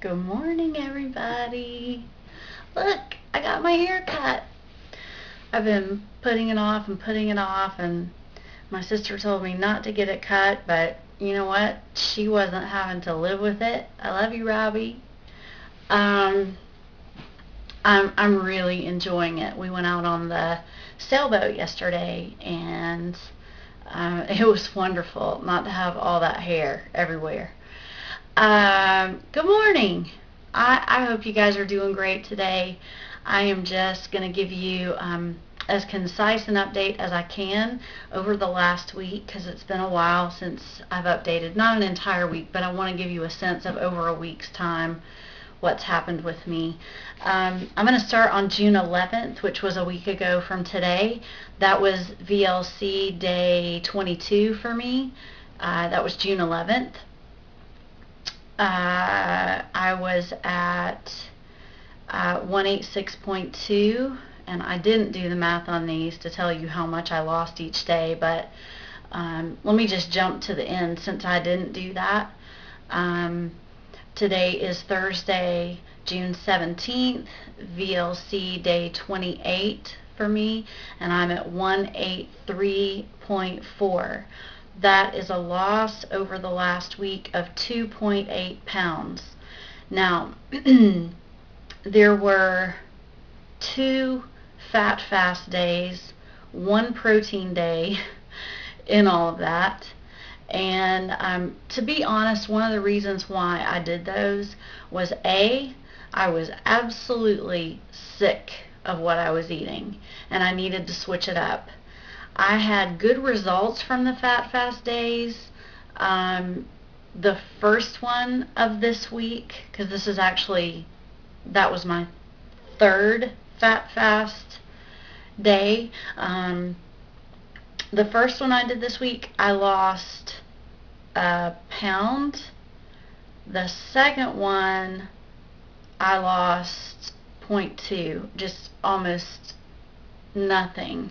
Good morning, everybody. Look, I got my hair cut. I've been putting it off and putting it off, and my sister told me not to get it cut, but you know what? She wasn't having to live with it. I love you, Robbie. Um, I'm really enjoying it. We went out on the sailboat yesterday, and it was wonderful not to have all that hair everywhere. Good morning. I hope you guys are doing great today. I am just going to give you as concise an update as I can over the last week, because it's been a while since I've updated. Not an entire week, but I want to give you a sense of over a week's time what's happened with me. I'm going to start on June 11th, which was a week ago from today. That was VLC day 22 for me. That was June 11th. I was at 186.2, and I didn't do the math on these to tell you how much I lost each day, but let me just jump to the end since I didn't do that. Today is Thursday, June 17th, VLC day 28 for me, and I'm at 183.4. That is a loss over the last week of 2.8 pounds. Now, there were 2 fat fast days, 1 protein day in all of that. And to be honest, one of the reasons why I did those was I was absolutely sick of what I was eating, and I needed to switch it up. I had good results from the fat fast days. The first one of this week, because that was my 3rd fat fast day. The first one I did this week, I lost a pound. The second one, I lost 0.2, just almost nothing.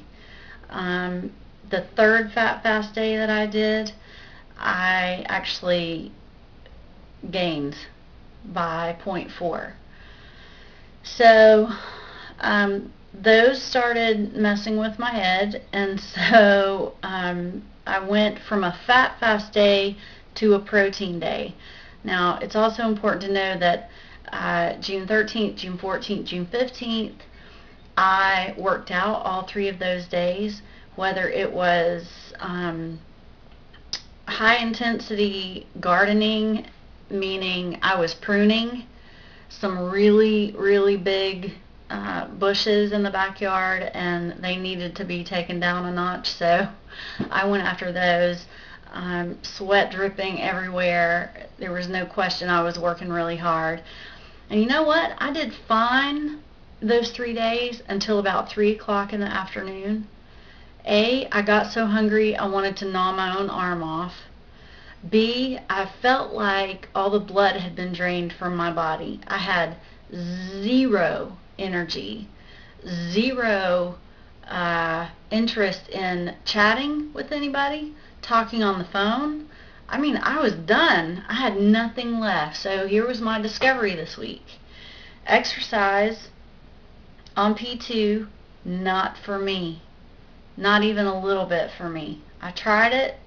The 3rd fat fast day that I did, I actually gained by 0.4. So those started messing with my head, and so I went from a fat fast day to a protein day. Now, it's also important to know that June 13th, June 14th, June 15th, I worked out all 3 of those days, whether it was high intensity gardening, meaning I was pruning some really, really big bushes in the backyard, and they needed to be taken down a notch, so I went after those. Sweat dripping everywhere. There was no question I was working really hard. And you know what? I did fine those 3 days until about 3 o'clock in the afternoon. I got so hungry I wanted to gnaw my own arm off. B, I felt like all the blood had been drained from my body. I had 0 energy, 0 interest in chatting with anybody, talking on the phone. I mean, I was done. I had nothing left. So here was my discovery this week. Exercise on P2, not for me. Not even a little bit for me. I tried it.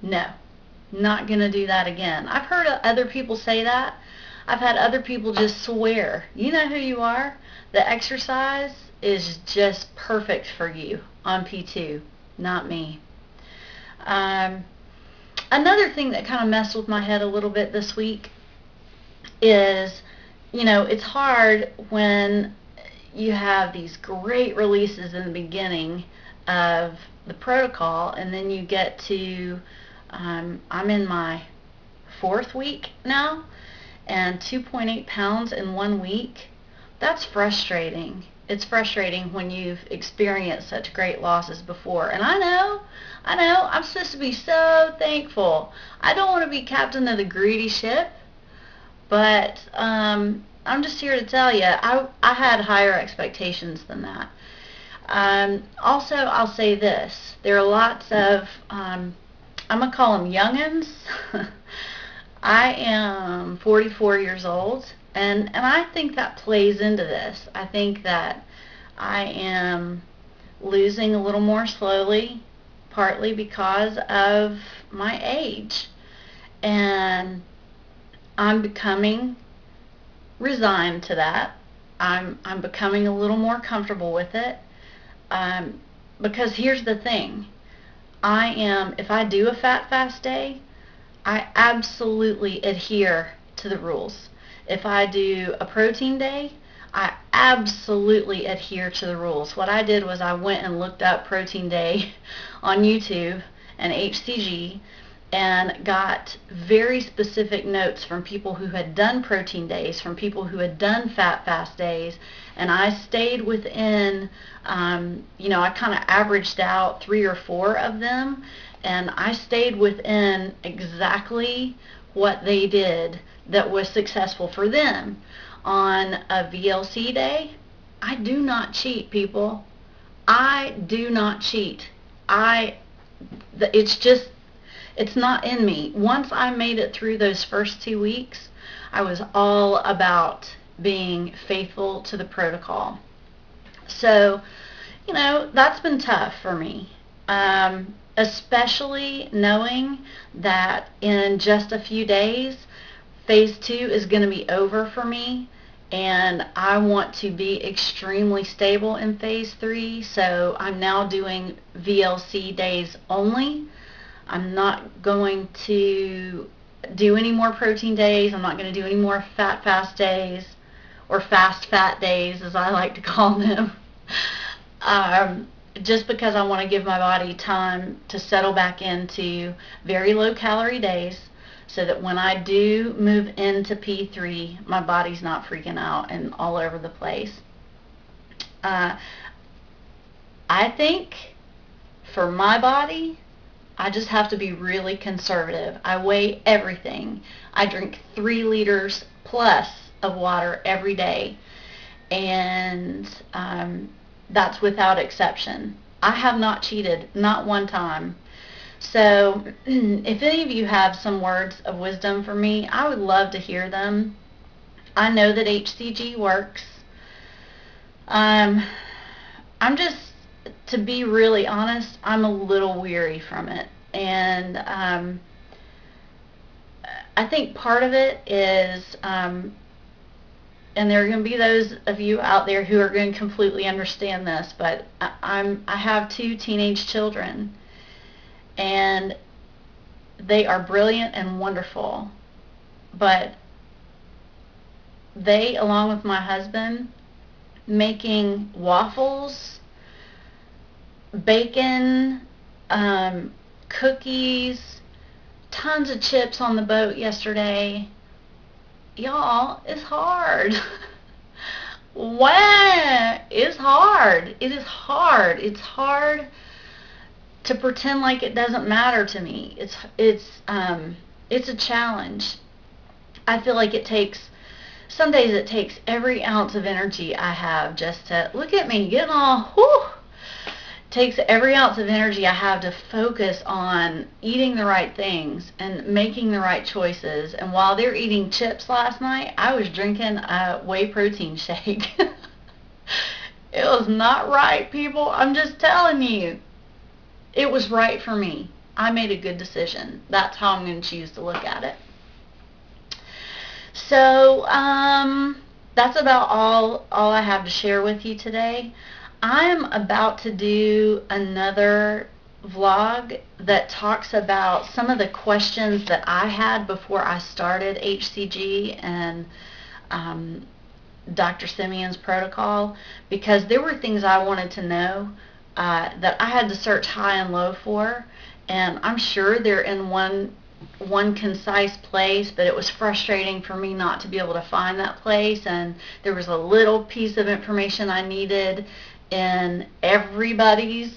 No, not going to do that again. I've heard other people say that. I've had other people just swear. You know who you are. The exercise is just perfect for you on P2, not me. Another thing that kind of messed with my head a little bit this week is, it's hard when you have these great releases in the beginning of the protocol, and then you get to, I'm in my 4th week now, and 2.8 pounds in 1 week. That's frustrating. It's frustrating when you've experienced such great losses before. And I know, I'm supposed to be so thankful. I don't want to be captain of the greedy ship, but I'm just here to tell you, I had higher expectations than that. Also, I'll say this. There are lots of, I'm going to call them youngins. I am 44 years old, and I think that plays into this. I think that I am losing a little more slowly, partly because of my age. And I'm becoming resigned to that. I'm becoming a little more comfortable with it. Because here's the thing. If I do a fat fast day, I absolutely adhere to the rules. If I do a protein day, I absolutely adhere to the rules. What I did was I went and looked up protein day on YouTube and HCG and got very specific notes from people who had done protein days, from people who had done fat fast days, and I stayed within, I kind of averaged out 3 or 4 of them, and I stayed within exactly what they did that was successful for them. On a VLC day, I do not cheat, people. I do not cheat. It's not in me. Once I made it through those first 2 weeks, I was all about being faithful to the protocol. So, that's been tough for me. Especially knowing that in just a few days, phase 2 is going to be over for me, and I want to be extremely stable in phase 3, so I'm now doing VLC days only. I'm not going to do any more protein days. I'm not going to do any more fat fast days, or fast fat days as I like to call them. Just because I want to give my body time to settle back into very low calorie days, so that when I do move into P3, my body's not freaking out and all over the place. I think for my body, I just have to be really conservative. I weigh everything. I drink 3 liters plus of water every day, and that's without exception. I have not cheated, not one time. So if any of you have some words of wisdom for me, I would love to hear them. I know that HCG works. I'm just, to be really honest, I'm a little weary from it. And I think part of it is, and there are going to be those of you out there who are going to completely understand this, but I have 2 teenage children, and they are brilliant and wonderful, but they, along with my husband, making waffles, bacon, cookies, tons of chips on the boat yesterday. Y'all, it's hard. Wow, it's hard. It is hard. It's hard to pretend like it doesn't matter to me. It's a challenge. I feel like some days it takes every ounce of energy I have just to, look at me, getting all, whew. Takes every ounce of energy I have to focus on eating the right things and making the right choices. And while they're eating chips last night, I was drinking a whey protein shake. It was not right, people. I'm just telling you. It was right for me. I made a good decision. That's how I'm going to choose to look at it. So, that's about all I have to share with you today. I'm about to do another vlog that talks about some of the questions that I had before I started HCG and Dr. Simeon's protocol, because there were things I wanted to know that I had to search high and low for, and I'm sure they're in one concise place, but it was frustrating for me not to be able to find that place, and there was a little piece of information I needed in everybody's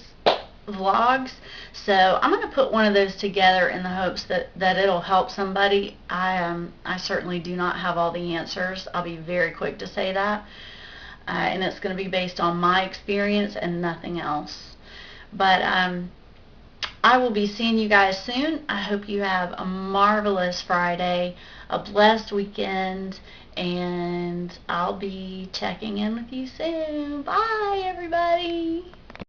vlogs. So I'm going to put one of those together in the hopes that it'll help somebody. I certainly do not have all the answers. I'll be very quick to say that. And it's going to be based on my experience and nothing else. But I will be seeing you guys soon. I hope you have a marvelous Friday, a blessed weekend, and I'll be checking in with you soon. Bye, everybody.